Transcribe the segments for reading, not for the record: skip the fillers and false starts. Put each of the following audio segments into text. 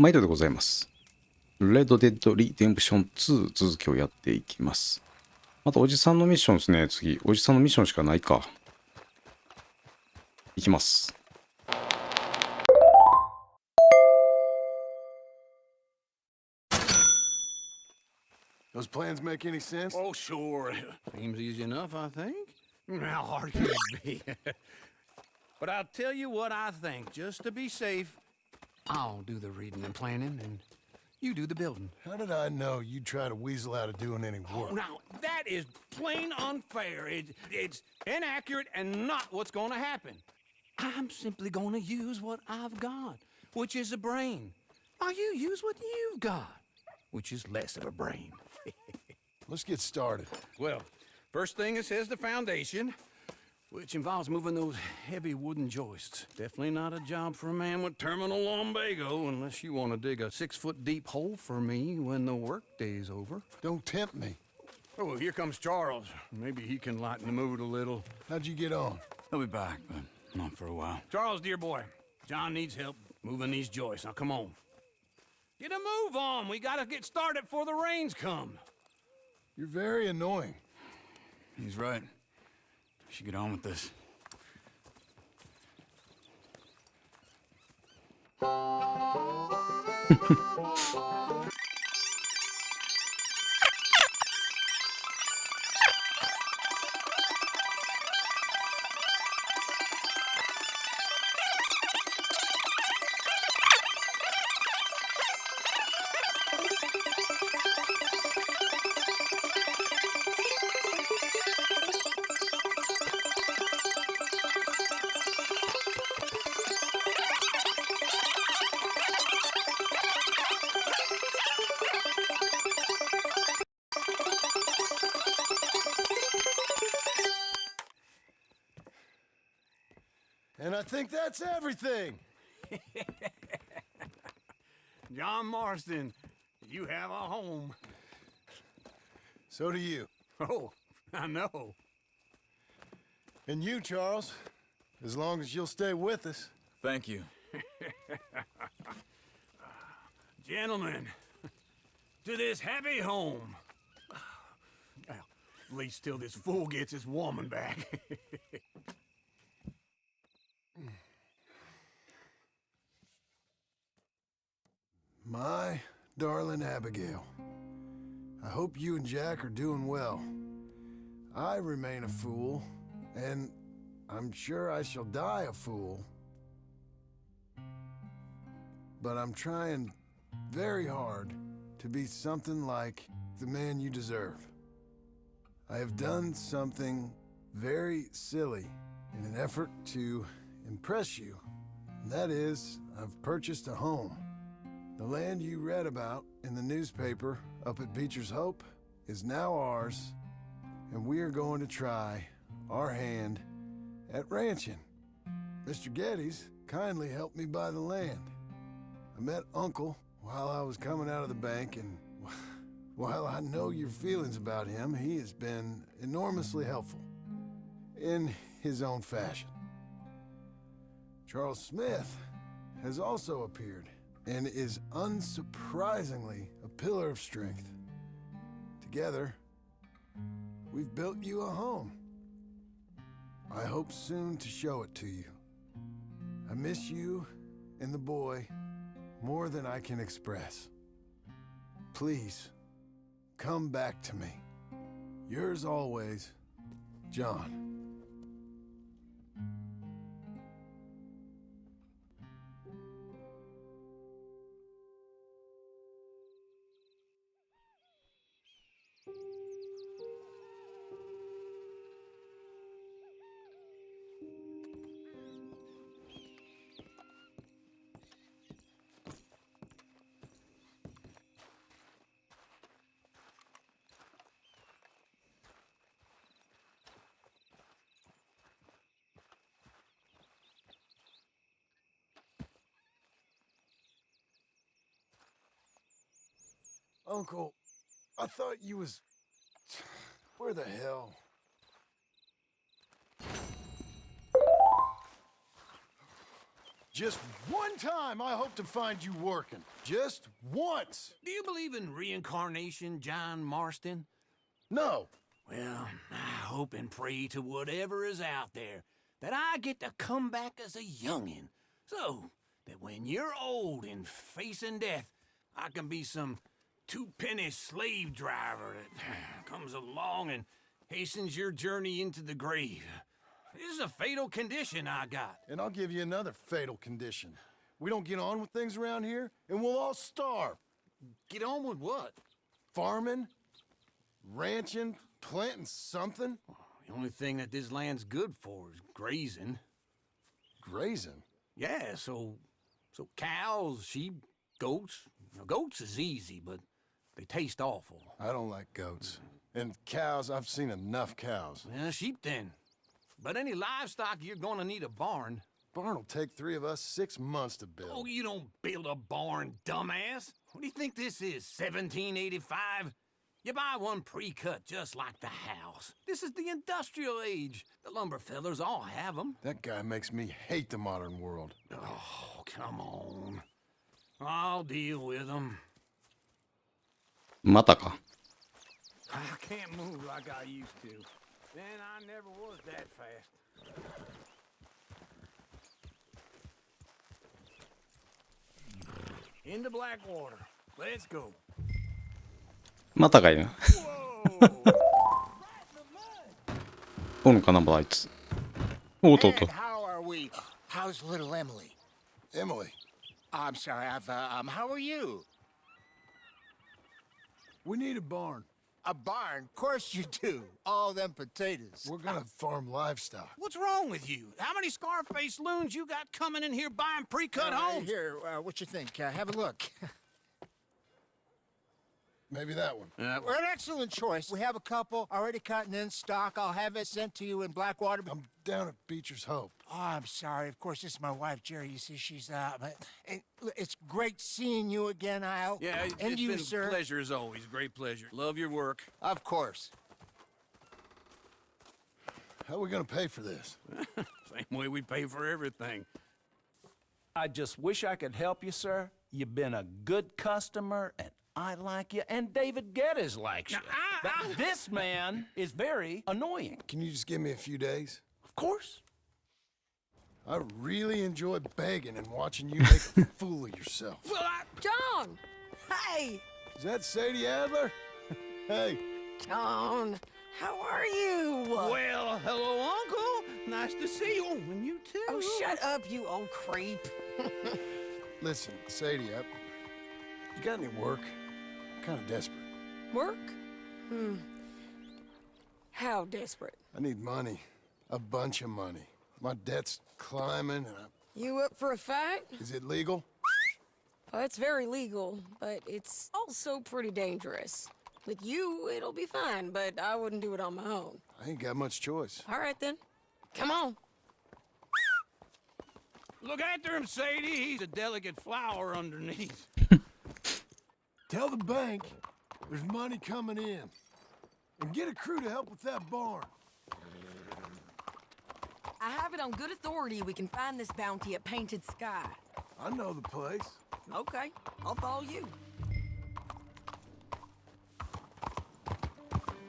毎度でございます。レッドデッドリデンプション2続きをやっていきます。あとおじさんのミッションですね。次、おじさんのミッションしかないか。いきます。Those plans make any sense? Oh, sure. Seems easy enough, I think. How hard can it be? But I'll tell you what I think. Just to be safe, I'll do the reading and planning, and you do the building. How did I know you'd try to weasel out of doing any work? Oh, now, that is plain unfair. It's inaccurate and not what's going to happen. I'm simply going to use what I've got, which is a brain. While you use what you've got, which is less of a brain. Let's get started. Well, first thing it says the foundation, which involves moving those heavy wooden joists. Definitely not a job for a man with terminal lumbago, unless you want to dig a 6-foot deep hole for me when the workday's over. Don't tempt me. Oh, here comes Charles. Maybe he can lighten the mood a little. How'd you get on? He'll be back, but not for a while. Charles, dear boy, John needs help moving these joists. Now, come on. Get a move on. We gotta get started before the rains come. You're very annoying. He's right. We should get on with this. And I think that's everything. John Marston, you have a home. So do you. Oh, I know. And you, Charles. As long as you'll stay with us. Thank you. Gentlemen, to this happy home. Well, at least till this fool gets his woman back. My darling Abigail, I hope you and Jack are doing well. I remain a fool, and I'm sure I shall die a fool. But I'm trying very hard to be something like the man you deserve. I have done something very silly in an effort to impress you, and that is, I've purchased a home. The land you read about in the newspaper up at Beecher's Hope is now ours, and we are going to try our hand at ranching. Mr. Geddes kindly helped me buy the land. I met Uncle while I was coming out of the bank, and while I know your feelings about him, he has been enormously helpful in his own fashion. Charles Smith has also appeared and is unsurprisingly a pillar of strength. Together, we've built you a home. I hope soon to show it to you. I miss you and the boy more than I can express. Please, come back to me. Yours always, John. Uncle, I thought you was... Where the hell? Just one time I hope to find you working. Just once. Do you believe in reincarnation, John Marston? No. Well, I hope and pray to whatever is out there that I get to come back as a youngin', so that when you're old and facing death, I can be some two-penny slave driver that comes along and hastens your journey into the grave. This is a fatal condition I got. And I'll give you another fatal condition. We don't get on with things around here, and we'll all starve. Get on with what? Farming, ranching, planting something. The only thing that this land's good for is grazing. Grazing. Yeah, so cows, sheep, goats. Now, goats is easy, but they taste awful. I don't like goats. And cows, I've seen enough cows. Well, sheep then. But any livestock, you're gonna need a barn. Barn will take 3 of us 6 months to build. Oh, you don't build a barn, dumbass. What do you think this is, 1785? You buy one pre-cut just like the house. This is the industrial age. The lumber fellers all have them. That guy makes me hate the modern world. Oh, come on. I'll deal with them. またか。 I can't move like I used to. Then I never was that fast. Into Blackwater. Let's go. またかいな。 Whoa! おるのかな、まだあいつ。おっとっと And。how are we? How's little Emily? Emily, I'm sorry, how are you? we need a barn. A barn? Of course you do. All them potatoes. We're gonna farm livestock. What's wrong with you? How many Scarface loons you got coming in here buying pre-cut homes? Here, what you think? Have a look. Maybe that one. We're an excellent choice. We have a couple already cut and in stock. I'll have it sent to you in Blackwater. I'm down at Beecher's Hope. Oh, I'm sorry. Of course, this is my wife, Jerry. You see, she's it's great seeing you again, Al. Yeah, and it's you, been sir. a pleasure as always. Great pleasure. Love your work. Of course. How are we gonna pay for this? Same way we pay for everything. I just wish I could help you, sir. You've been a good customer, and I like you, and David Geddes likes you. Now, But this man is very annoying. Can you just give me a few days? Of course. I really enjoy begging and watching you make a fool of yourself. Well, John! Hey! Is that Sadie Adler? Hey, John, how are you? well, hello, Uncle. Nice to see you. And you too. Oh, shut up, you old creep. listen, Sadie, you got any work? I'm kind of desperate. Work? How desperate? I need money. A bunch of money. My debt's climbing, and You up for a fight? is it legal? Oh, it's very legal, but it's also pretty dangerous. With you, it'll be fine, but I wouldn't do it on my own. I ain't got much choice. All right, then. Come on. Look after him, Sadie. He's a delicate flower underneath. Tell the bank there's money coming in. And get a crew to help with that barn. I have it on good authority we can find this bounty at Painted Sky. I know the place. Okay, I'll follow you.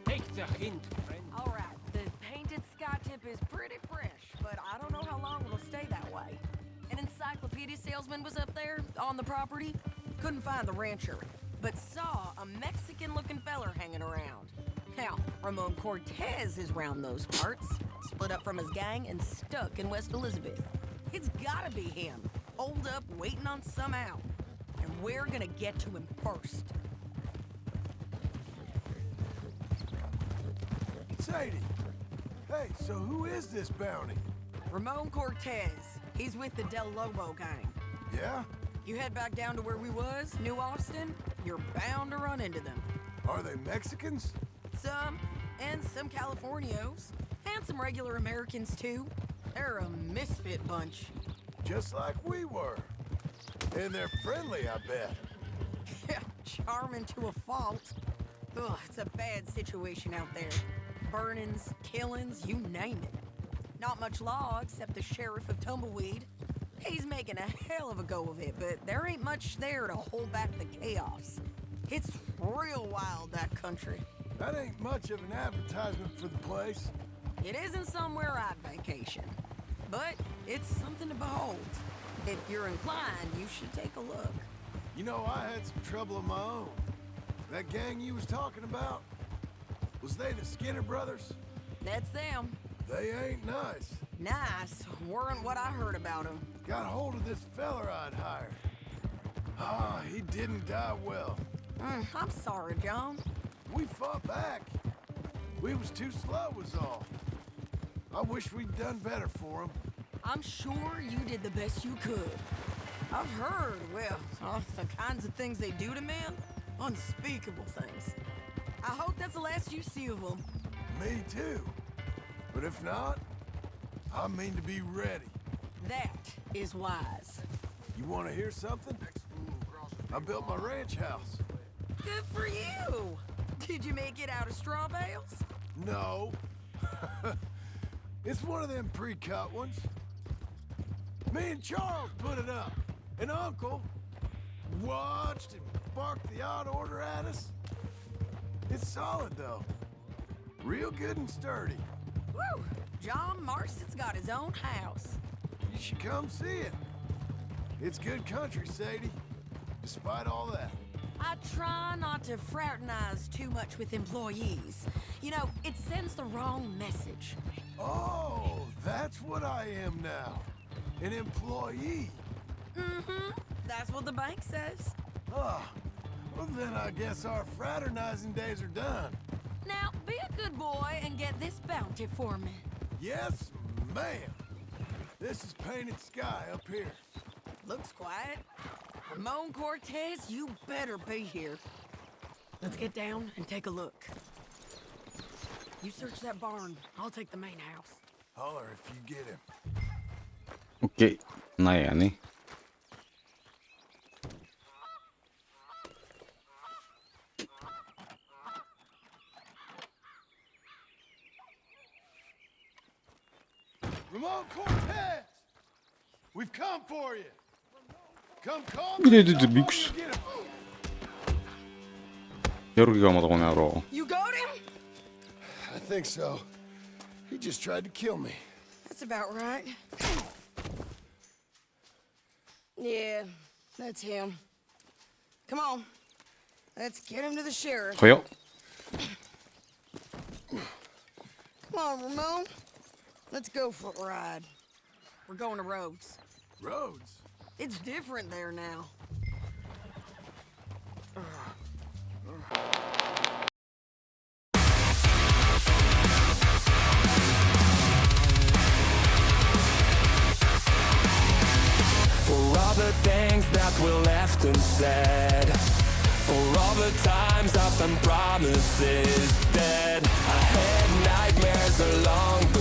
Take the hint, friend. All right, the Painted Sky tip is pretty fresh, but I don't know how long it'll stay that way. An encyclopedia salesman was up there on the property. Couldn't find the rancher, but saw a Mexican-looking feller hanging around. Now, Ramon Cortez is round those parts, split up from his gang and stuck in West Elizabeth. It's gotta be him, holed up, waiting on some out. And we're gonna get to him first. Sadie! Hey, so who is this bounty? Ramon Cortez. He's with the Del Lobo gang. Yeah? You head back down to where we was, New Austin, you're bound to run into them. Are they Mexicans? Some, and some Californios, and some regular Americans too. They're a misfit bunch. Just like we were. And they're friendly, I bet. Yeah, charming to a fault. Ugh, it's a bad situation out there. Burnings, killings, you name it. Not much law except the sheriff of Tumbleweed. He's making a hell of a go of it, but there ain't much there to hold back the chaos. It's real wild, that country. That ain't much of an advertisement for the place. It isn't somewhere I'd vacation, but it's something to behold. If you're inclined, you should take a look. You know, I had some trouble of my own. That gang you was talking about, was they the Skinner brothers? That's them. They ain't nice. Nice weren't what I heard about them. Got hold of this feller I'd hired. Ah, he didn't die well. I'm sorry, John. We fought back. We was too slow was all. I wish we'd done better for him. I'm sure you did the best you could. I've heard, well, the kinds of things they do to men. Unspeakable things. I hope that's the last you see of them. Me too. But if not, I mean to be ready. That is wise. You want to hear something? I built my ranch house. Good for you. Did you make it out of straw bales? No. It's one of them pre-cut ones. Me and Charles put it up. And Uncle watched and barked the odd order at us. It's solid, though. Real good and sturdy. Woo! John Marston's got his own house. You should come see it. It's good country, Sadie. Despite all that. I try not to fraternize too much with employees. You know, it sends the wrong message. Oh, that's what I am now. An employee. Mm-hmm. That's what the bank says. Ah, well then I guess our fraternizing days are done. Now, be a good boy and get this bounty for me. Yes, ma'am. This is painted sky up here. Looks quiet. Ramon Cortez, you better be here. Let's get down and take a look. You search that barn. I'll take the main house. Holler if you get him. OK。なんやね。Ramon Cortez! We've come for you! Come call で me! びっくりした。やる気がまたこの野郎。You got him? I think so. He just tried to kill me. That's about right. Yeah, that's him. Come on. Let's get him to the sheriff. 早っ。 Come on, Ramon. Let's go for a ride. We're going to Rhodes. Rhodes? It's different there now. For all the things that were left unsaid, for all the times I found promises dead, I had nightmares along the